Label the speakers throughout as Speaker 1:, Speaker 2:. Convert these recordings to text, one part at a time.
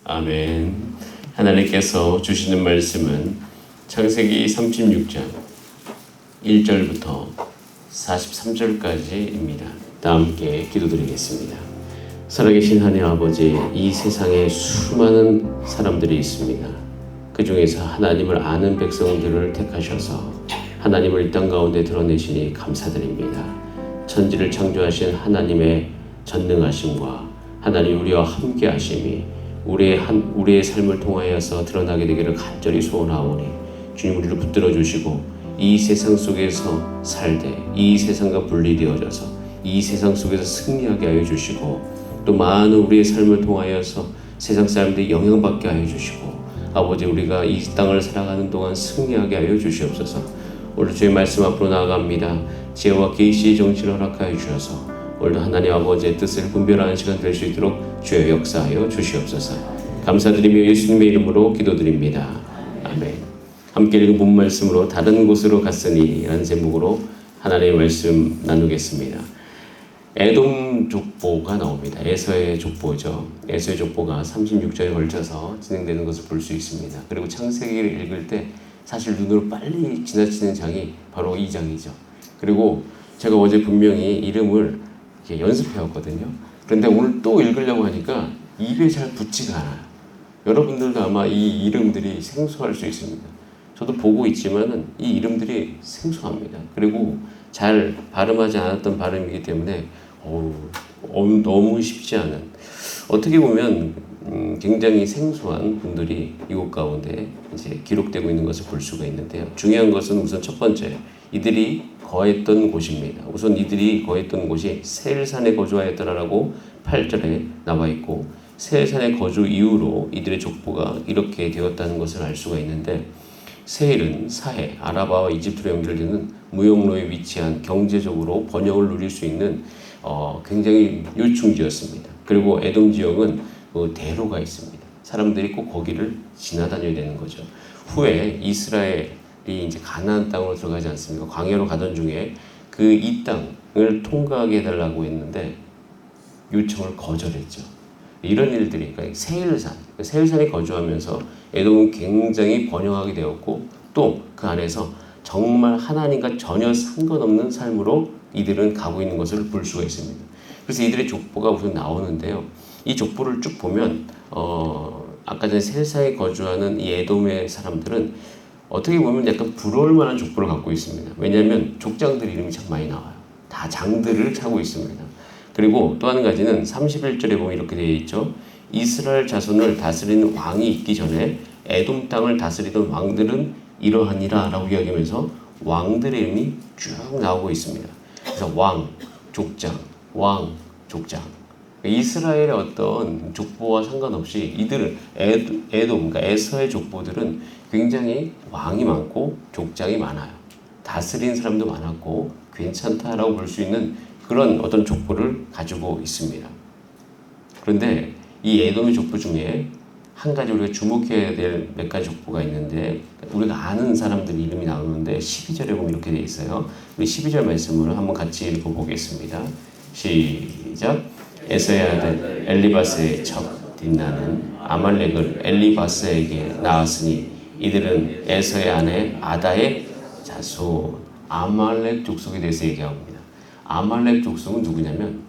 Speaker 1: 아멘. 하나님께서 주시는 말씀은 창세기 36장 1절부터 43절까지입니다. 다 함께 기도드리겠습니다. 살아계신 하나님 아버지, 이 세상에 수많은 사람들이 있습니다. 그 중에서 하나님을 아는 백성들을 택하셔서 하나님을 이 땅 가운데 드러내시니 감사드립니다. 천지를 창조하신 하나님의 전능하심과 하나님 우리와 함께 하심이 우리의 삶을 통하여서 드러나게 되기를 간절히 소원하오니 주님 우리를 붙들어 주시고 이 세상 속에서 살되 이 세상과 분리되어져서 이 세상 속에서 승리하게 하여 주시고 또 많은 우리의 삶을 통하여서 세상 사람들이 영향받게 하여 주시고 아버지 우리가 이 땅을 살아가는 동안 승리하게 하여 주시옵소서. 오늘 주의 말씀 앞으로 나아갑니다. 지혜와 계시의 정신을 허락하여 주셔서 오늘도 하나님 아버지의 뜻을 분별하는 시간 될 수 있도록 주의 역사하여 주시옵소서. 감사드리며 예수님의 이름으로 기도드립니다. 아멘. 함께 읽은 본 말씀으로 다른 곳으로 갔으니 라는 제목으로 하나님의 말씀 나누겠습니다. 에돔 족보가 나옵니다. 에서의 족보죠. 에서의 족보가 36절에 걸쳐서 진행되는 것을 볼 수 있습니다. 그리고 창세기를 읽을 때 사실 눈으로 빨리 지나치는 장이 바로 이 장이죠. 그리고 제가 어제 분명히 이름을 이렇게 연습해왔거든요. 그런데 오늘 또 읽으려고 하니까 입에 잘 붙지가 않아요. 여러분들도 아마 이 이름들이 생소할 수 있습니다. 저도 보고 있지만은 이 이름들이 생소합니다. 그리고 잘 발음하지 않았던 발음이기 때문에 너무 쉽지 않은, 어떻게 보면 굉장히 생소한 분들이 이곳 가운데 이제 기록되고 있는 것을 볼 수가 있는데요. 중요한 것은 우선 첫 번째, 이들이 거했던 곳입니다. 우선 이들이 거했던 곳이 세일산에 거주하였더라라고 8절에 나와 있고, 세일산의 거주 이후로 이들의 족보가 이렇게 되었다는 것을 알 수가 있는데, 세일은 사해, 아라바와 이집트로 연결되는 무역로에 위치한 경제적으로 번영을 누릴 수 있는 굉장히 요충지였습니다. 그리고 에돔 지역은 대로가 있습니다. 사람들이 꼭 거기를 지나다녀야 되는 거죠. 후에 이스라엘이 이제 가나안 땅으로 들어가지 않습니까? 광야로 가던 중에 이 땅을 통과하게 해달라고 했는데 요청을 거절했죠. 이런 일들이, 그러니까 세일산에 거주하면서 에돔은 굉장히 번영하게 되었고 또 그 안에서 정말 하나님과 전혀 상관없는 삶으로 이들은 가고 있는 것을 볼 수가 있습니다. 그래서 이들의 족보가 우선 나오는데요. 이 족보를 쭉 보면 아까 전에 세일산에 거주하는 이 에돔의 사람들은 어떻게 보면 약간 부러울 만한 족보를 갖고 있습니다. 왜냐하면 족장들 이름이 참 많이 나와요. 다 장들을 차고 있습니다. 그리고 또 한 가지는 31절에 보면 이렇게 되어 있죠. 이스라엘 자손을 다스리는 왕이 있기 전에 에돔 땅을 다스리던 왕들은 이러하니라 라고 이야기하면서 왕들의 이름이 쭉 나오고 있습니다. 그래서 왕, 족장, 왕, 족장. 이스라엘의 어떤 족보와 상관없이 이들은 에돔, 그러니까 에서의 족보들은 굉장히 왕이 많고 족장이 많아요. 다스리는 사람도 많았고 괜찮다라고 볼 수 있는 그런 어떤 족보를 가지고 있습니다. 그런데 이 에돔의 족보 중에 한 가지 우리가 주목해야 될 몇 가지 족보가 있는데, 우리가 아는 사람들 이름이 나오는데 12절에 보면 이렇게 되어 있어요. 우리 12절 말씀을 한번 같이 읽어보겠습니다. 시작. 에서의 아들 엘리바스의 척 딘나는 아말렉을 엘리바스에게 낳았으니 이들은 에서의 아내 아다의 자손. 아말렉 족속에 대해서 얘기합니다. 아말렉 족속은 누구냐면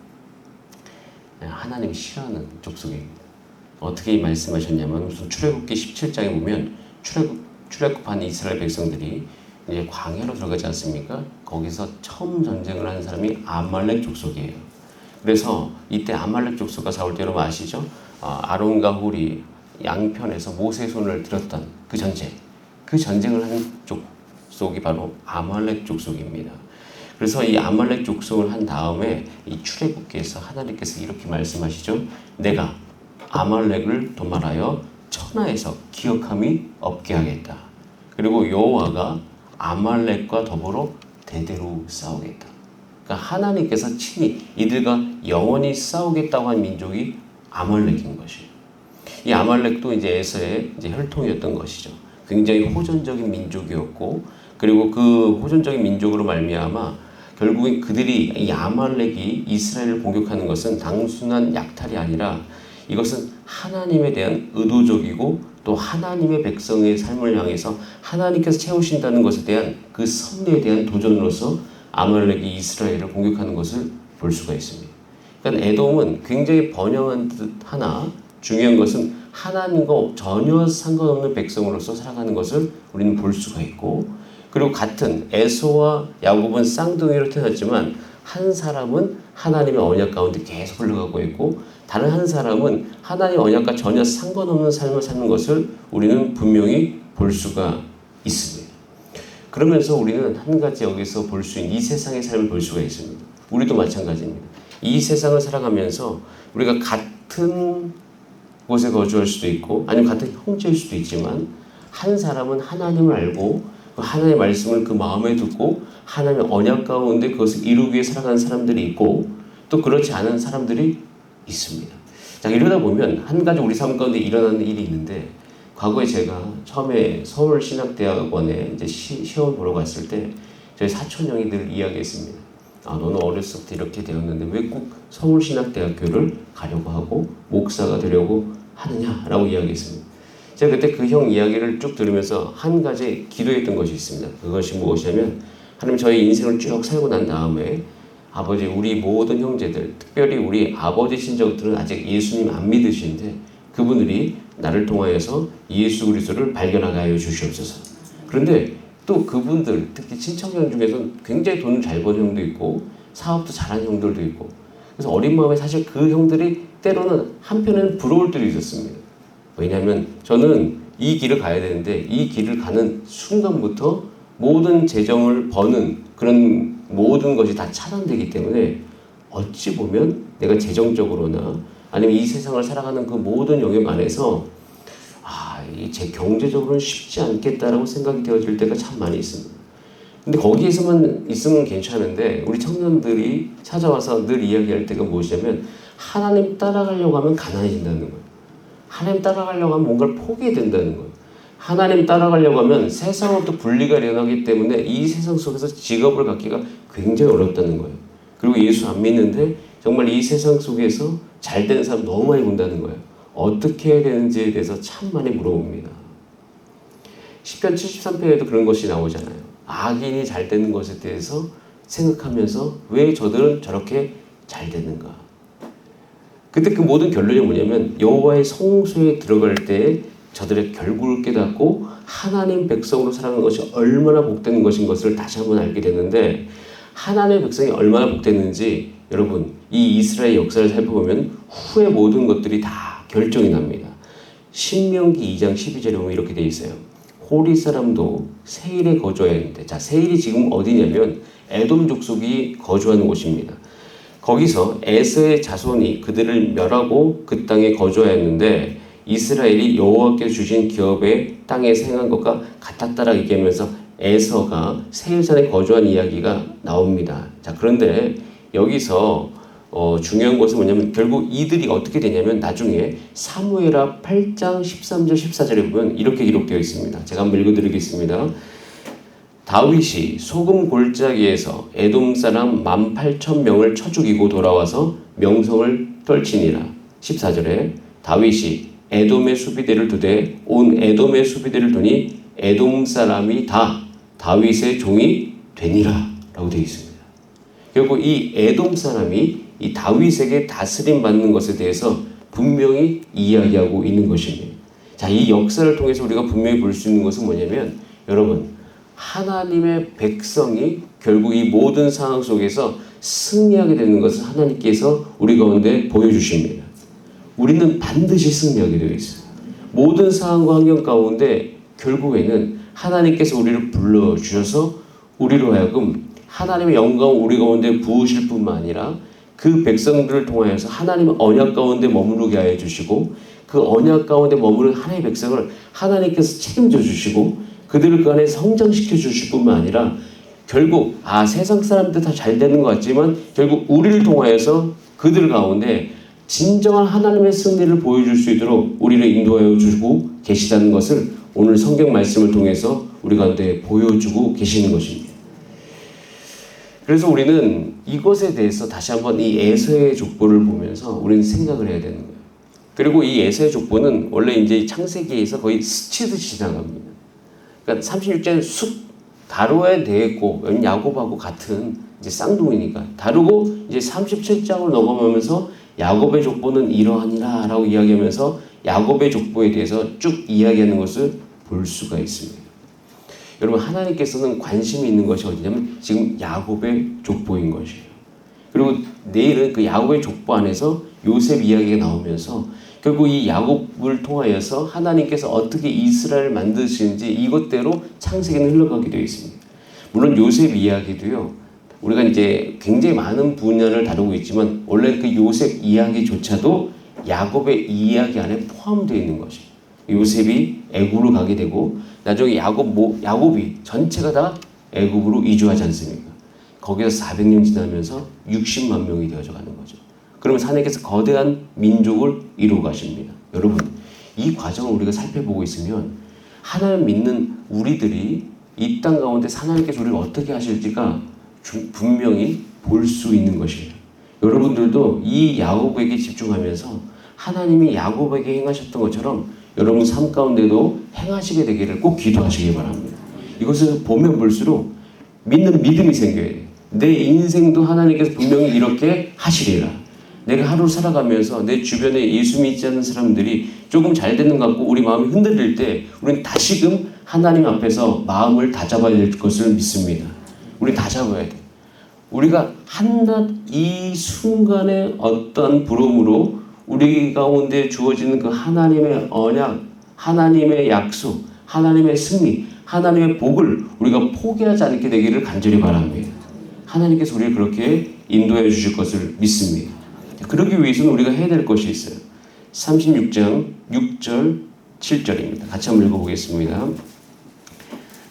Speaker 1: 하나님이 싫어하는 족속입니다. 어떻게 말씀하셨냐면 무슨 출애굽기 17장에 보면 출애굽한 이스라엘 백성들이 이제 광야로 들어가지 않습니까? 거기서 처음 전쟁을 하는 사람이 아말렉 족속이에요. 그래서 이때 아말렉 족속과 싸울 때 여러분 아시죠? 아론과 홀이 양편에서 모세의 손을 들었던 그 전쟁을 한 족속이 바로 아말렉 족속입니다. 그래서 이 아말렉 족속을 한 다음에 이 출애굽기에서 하나님께서 이렇게 말씀하시죠. 내가 아말렉을 도말하여 천하에서 기억함이 없게 하겠다. 그리고 여호와가 아말렉과 더불어 대대로 싸우겠다. 그러니까 하나님께서 친히 이들과 영원히 싸우겠다고 한 민족이 아말렉인 것이에요. 이 아말렉도 이제 에서의 혈통이었던 것이죠. 굉장히 호전적인 민족이었고, 그리고 그 호전적인 민족으로 말미암아 결국엔 이 아말렉이 이스라엘을 공격하는 것은 단순한 약탈이 아니라 이것은 하나님에 대한 의도적이고 또 하나님의 백성의 삶을 향해서 하나님께서 채우신다는 것에 대한 그 섭리에 대한 도전으로서 아말렉이 이스라엘을 공격하는 것을 볼 수가 있습니다. 그러니까 에돔은 굉장히 번영한 듯 하나 중요한 것은 하나님과 전혀 상관없는 백성으로서 살아가는 것을 우리는 볼 수가 있고, 그리고 같은 에서와 야곱은 쌍둥이로 태어났지만 한 사람은 하나님의 언약 가운데 계속 흘러가고 있고 다른 한 사람은 하나님의 언약과 전혀 상관없는 삶을 사는 것을 우리는 분명히 볼 수가 있습니다. 그러면서 우리는 한 가지 여기서 볼 수 있는 이 세상의 삶을 볼 수가 있습니다. 우리도 마찬가지입니다. 이 세상을 살아가면서 우리가 같은 곳에 거주할 수도 있고 아니면 같은 형제일 수도 있지만 한 사람은 하나님을 알고 하나님의 말씀을 그 마음에 두고 하나님의 언약 가운데 그것을 이루기 위해 살아가는 사람들이 있고 또 그렇지 않은 사람들이 있습니다. 자, 이러다 보면 한 가지 우리 삶 가운데 일어나는 일이 있는데, 과거에 제가 처음에 서울신학대학원에 이제 시험 보러 갔을 때 저희 사촌 형이 늘 이야기했습니다. 너는 어렸을 때 이렇게 되었는데 왜 꼭 서울신학대학교를 가려고 하고 목사가 되려고 하느냐라고 이야기했습니다. 제가 그때 그 형 이야기를 쭉 들으면서 한 가지 기도했던 것이 있습니다. 그것이 무엇이냐면, 하나님 저희 인생을 쭉 살고 난 다음에 아버지 우리 모든 형제들, 특별히 우리 아버지 친척들은 아직 예수님 안 믿으시는데 그분들이 나를 통하여서 예수 그리스도를 발견하게 하여 주시옵소서. 그런데 또 그분들, 특히 친척형 중에서는 굉장히 돈을 잘 버는 형도 있고 사업도 잘하는 형들도 있고, 그래서 어린 마음에 사실 그 형들이 때로는 한편에는 부러울 때도 있었습니다. 왜냐하면 저는 이 길을 가야 되는데 이 길을 가는 순간부터 모든 재정을 버는 그런 모든 것이 다 차단되기 때문에 어찌 보면 내가 재정적으로나 아니면 이 세상을 살아가는 그 모든 영역 안에서 제 경제적으로는 쉽지 않겠다라고 생각이 되어질 때가 참 많이 있습니다. 근데 거기에서만 있으면 괜찮은데 우리 청년들이 찾아와서 늘 이야기할 때가 무엇이냐면 하나님 따라가려고 하면 가난해진다는 거예요. 하나님 따라가려고 하면 뭔가를 포기해야 된다는 거예요. 하나님 따라가려고 하면 세상으로부터 분리가 일어나기 때문에 이 세상 속에서 직업을 갖기가 굉장히 어렵다는 거예요. 그리고 예수 안 믿는데 정말 이 세상 속에서 잘 되는 사람 너무 많이 본다는 거예요. 어떻게 해야 되는지에 대해서 참 많이 물어봅니다. 시편 73편에도 그런 것이 나오잖아요. 악인이 잘 되는 것에 대해서 생각하면서 왜 저들은 저렇게 잘 되는가. 그때 그 모든 결론이 뭐냐면 여호와의 성소에 들어갈 때 저들의 결국을 깨닫고 하나님 백성으로 살아가는 것이 얼마나 복된 것인 것을 다시 한번 알게 되는데, 하나님의 백성이 얼마나 복됐는지 여러분 이 이스라엘 역사를 살펴보면 후에 모든 것들이 다 결정이 납니다. 신명기 2장 12절에 보면 이렇게 돼 있어요. 호리 사람도 세일에 거주해야 했는데, 자 세일이 지금 어디냐면 에돔 족속이 거주하는 곳입니다. 거기서 에서의 자손이 그들을 멸하고 그 땅에 거주하였는데 이스라엘이 여호와께서 주신 기업의 땅에 생한 것과 같았다라 얘기하면서 에서가 세일산에 거주한 이야기가 나옵니다. 자 그런데 여기서 중요한 것은 뭐냐면 결국 이들이 어떻게 되냐면 나중에 사무엘하 8장 13절 14절에 보면 이렇게 기록되어 있습니다. 제가 한번 읽어드리겠습니다. 다윗이 소금 골짜기에서 에돔 사람 18,000명을 쳐 죽이고 돌아와서 명성을 떨치니라. 14절에 다윗이 에돔의 수비대를 두되 온 에돔의 수비대를 두니 에돔 사람이 다 다윗의 종이 되니라 라고 되어 있습니다. 결국 이 에돔 사람이 이 다윗에게 다스림 받는 것에 대해서 분명히 이야기하고 있는 것입니다. 자, 이 역사를 통해서 우리가 분명히 볼 수 있는 것은 뭐냐면 여러분 하나님의 백성이 결국 이 모든 상황 속에서 승리하게 되는 것을 하나님께서 우리 가운데 보여주십니다. 우리는 반드시 승리하게 되어 있어요. 모든 상황과 환경 가운데 결국에는 하나님께서 우리를 불러주셔서 우리로 하여금 하나님의 영광을 우리 가운데 부으실 뿐만 아니라 그 백성들을 통하여서 하나님의 언약 가운데 머무르게 하여 주시고 그 언약 가운데 머무르는 하나님의 백성을 하나님께서 책임져 주시고 그들을 그 안에 성장시켜 주실 뿐만 아니라 결국 세상 사람들 다 잘 되는 것 같지만 결국 우리를 통하여서 그들 가운데 진정한 하나님의 승리를 보여줄 수 있도록 우리를 인도하여 주고 계시다는 것을 오늘 성경 말씀을 통해서 우리 가운데 보여주고 계시는 것입니다. 그래서 우리는 이것에 대해서 다시 한번 이 에서의 족보를 보면서 우리는 생각을 해야 되는 거예요. 그리고 이 에서의 족보는 원래 이제 창세기에서 거의 스치듯이 지나갑니다. 그러니까 36장은 쑥 다뤄야 되겠고, 야곱하고 같은 이제 쌍둥이니까 다루고, 이제 37장으로 넘어가면서 야곱의 족보는 이러하니라 라고 이야기하면서 야곱의 족보에 대해서 쭉 이야기하는 것을 볼 수가 있습니다. 여러분, 하나님께서는 관심이 있는 것이 어디냐면 지금 야곱의 족보인 것이에요. 그리고 내일은 그 야곱의 족보 안에서 요셉 이야기가 나오면서 결국 이 야곱을 통하여서 하나님께서 어떻게 이스라엘을 만드시는지 이것대로 창세기는 흘러가게 되어 있습니다. 물론 요셉 이야기도요, 우리가 이제 굉장히 많은 분야를 다루고 있지만 원래 그 요셉 이야기조차도 야곱의 이야기 안에 포함되어 있는 것이에요. 요셉이 애굽으로 가게 되고 나중에 야곱이 전체가 다 애굽으로 이주하지 않습니까? 거기서 400년 지나면서 60만 명이 되어져 가는 거죠. 그러면 하나님께서 거대한 민족을 이루어 가십니다. 여러분, 이 과정을 우리가 살펴보고 있으면 하나님 믿는 우리들이 이 땅 가운데 하나님께서 우리를 어떻게 하실지가 분명히 볼 수 있는 것이에요. 여러분들도 이 야곱에게 집중하면서 하나님이 야곱에게 행하셨던 것처럼 여러분 삶 가운데도 행하시게 되기를 꼭 기도하시기 바랍니다. 이것을 보면 볼수록 믿는 믿음이 생겨야 돼요. 내 인생도 하나님께서 분명히 이렇게 하시리라. 내가 하루 살아가면서 내 주변에 예수 믿지 않는 사람들이 조금 잘 되는 것 같고 우리 마음이 흔들릴 때 우리는 다시금 하나님 앞에서 마음을 다잡아야 될 것을 믿습니다. 우리 다잡아야 돼. 우리가 한낱 이 순간의 어떤 부름으로 우리 가운데 주어지는 그 하나님의 언약, 하나님의 약속, 하나님의 승리, 하나님의 복을 우리가 포기하지 않게 되기를 간절히 바랍니다. 하나님께서 우리를 그렇게 인도해 주실 것을 믿습니다. 그러기 위해서는 우리가 해야 될 것이 있어요. 36장 6절 7절입니다. 같이 한번 읽어보겠습니다.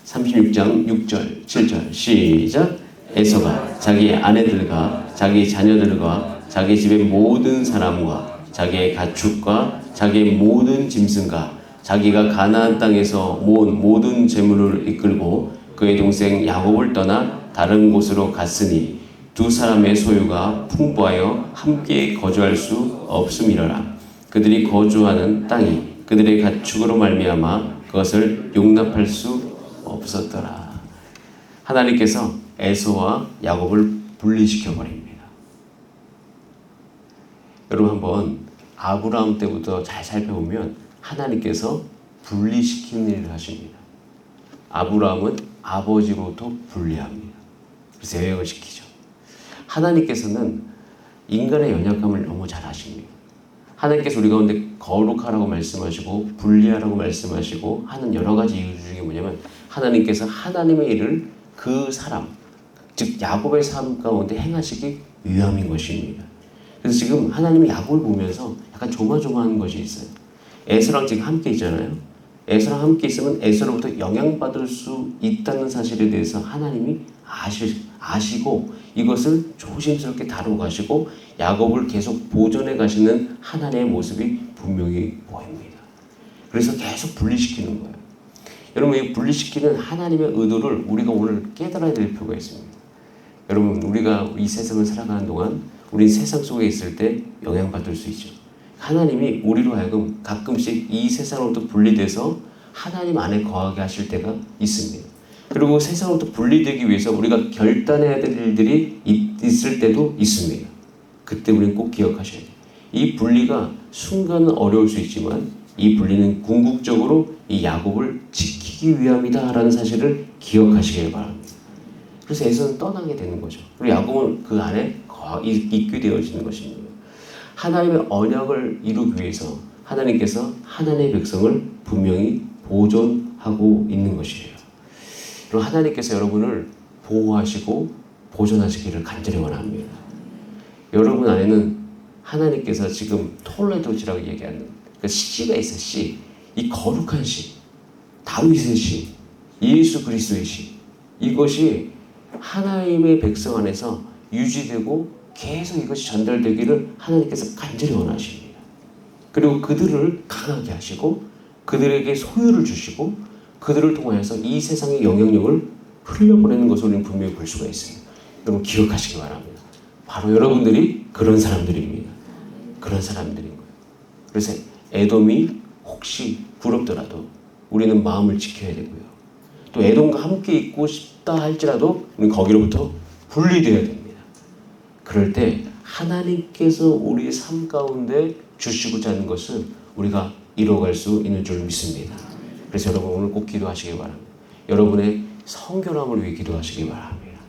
Speaker 1: 36장 6절 7절 시작. 에서가 자기 아내들과 자기 자녀들과 자기 집의 모든 사람과 자기의 가축과 자기의 모든 짐승과 자기가 가나안 땅에서 모은 모든 재물을 이끌고 그의 동생 야곱을 떠나 다른 곳으로 갔으니 두 사람의 소유가 풍부하여 함께 거주할 수 없음이러라. 그들이 거주하는 땅이 그들의 가축으로 말미암아 그것을 용납할 수 없었더라. 하나님께서 에서와 야곱을 분리시켜 버립니다. 여러분 한번 아브라함 때부터 잘 살펴보면 하나님께서 분리시키는 일을 하십니다. 아브라함은 아버지로부터 분리합니다. 그래서 예외를 시키죠. 하나님께서는 인간의 연약함을 너무 잘 아십니다. 하나님께서 우리 가운데 거룩하라고 말씀하시고 분리하라고 말씀하시고 하는 여러 가지 이유 중에 뭐냐면 하나님께서 하나님의 일을 그 사람, 즉 야곱의 삶 가운데 행하시기 위함인 것입니다. 그래서 지금 하나님이 야곱을 보면서 약간 조마조마한 것이 있어요. 에서랑 지금 함께 있잖아요. 에서랑 함께 있으면 에서로부터 영향받을 수 있다는 사실에 대해서 하나님이 아시고 이것을 조심스럽게 다루고 가시고 야곱을 계속 보존해 가시는 하나님의 모습이 분명히 보입니다. 그래서 계속 분리시키는 거예요. 여러분, 이 분리시키는 하나님의 의도를 우리가 오늘 깨달아야 될 필요가 있습니다. 여러분, 우리가 이 세상을 살아가는 동안 우린 세상 속에 있을 때 영향받을 수 있죠. 하나님이 우리로 하여금 가끔씩 이 세상으로부터 분리돼서 하나님 안에 거하게 하실 때가 있습니다. 그리고 세상으로부터 분리되기 위해서 우리가 결단해야 될 일들이 있을 때도 있습니다. 그때 우리는 꼭 기억하셔야 돼요. 이 분리가 순간은 어려울 수 있지만 이 분리는 궁극적으로 이 야곱을 지키기 위함이다라는 사실을 기억하시길 바랍니다. 그래서 에서는 떠나게 되는 거죠. 그리고 야곱은 그 안에 있게 되어지는 것입니다. 하나님의 언약을 이루기 위해서 하나님께서 하나님의 백성을 분명히 보존하고 있는 것이에요. 그리고 하나님께서 여러분을 보호하시고 보존하시기를 간절히 원합니다. 여러분 안에는 하나님께서 지금 톨레도지라고 얘기하는 그 씨가 있어요. 씨. 이 거룩한 씨. 다윗의 씨. 예수 그리스도의 씨. 이것이 하나님의 백성 안에서 유지되고 계속 이것이 전달되기를 하나님께서 간절히 원하십니다. 그리고 그들을 강하게 하시고 그들에게 소유를 주시고 그들을 통하여서 이 세상의 영향력을 흘려보내는 것을 우리는 분명히 볼 수가 있습니다. 여러분 기억하시기 바랍니다. 바로 여러분들이 그런 사람들입니다. 그런 사람들인 거예요. 그래서 에돔이 혹시 부럽더라도 우리는 마음을 지켜야 되고요. 또 에돔과 함께 있고 싶다 할지라도 우리는 거기로부터 분리되어야 됩니다. 그럴 때 하나님께서 우리의 삶 가운데 주시고자 하는 것을 우리가 이뤄갈 수 있는 줄 믿습니다. 그래서 여러분 오늘 꼭 기도하시기 바랍니다. 여러분의 성결함을 위해 기도하시기 바랍니다.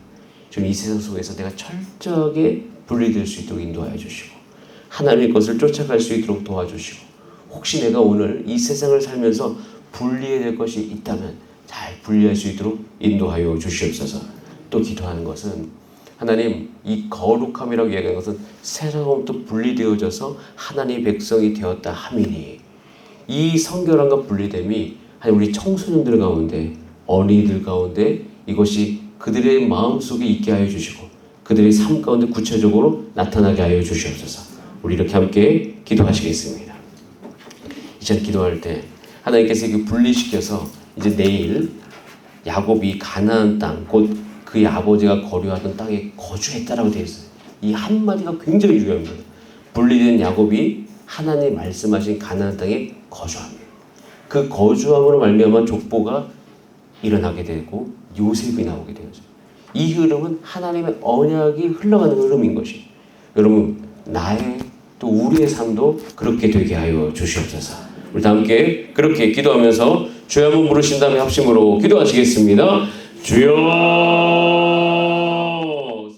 Speaker 1: 주님 이 세상 속에서 내가 철저하게 분리될 수 있도록 인도하여 주시고 하나님의 것을 쫓아갈 수 있도록 도와주시고 혹시 내가 오늘 이 세상을 살면서 분리해야 될 것이 있다면 잘 분리할 수 있도록 인도하여 주시옵소서. 또 기도하는 것은 하나님 이 거룩함이라고 이야기하는 것은 세상으로부터 분리되어져서 하나님의 백성이 되었다 함이니 이 성결함과 분리됨이 우리 청소년들 가운데 어린이들 가운데 이것이 그들의 마음속에 있게 하여 주시고 그들의 삶 가운데 구체적으로 나타나게 하여 주시옵소서. 우리 이렇게 함께 기도하시겠습니다. 이제 기도할 때 하나님께서 이렇게 분리시켜서 이제 내일 야곱이 가나안 땅 곧 그의 아버지가 거류하던 땅에 거주했다라고 되어 있어요. 이 한마디가 굉장히 중요합니다. 분리된 야곱이 하나님 말씀하신 가나안 땅에 거주합니다. 그 거주함으로 말미암아 족보가 일어나게 되고 요셉이 나오게 되었어요. 이 흐름은 하나님의 언약이 흘러가는 흐름인 것이 여러분 나의 또 우리의 삶도 그렇게 되게 하여 주시옵소서. 우리 다 함께 그렇게 기도하면서 주여 한번 부르신 다음에 합심으로 기도하시겠습니다. 주여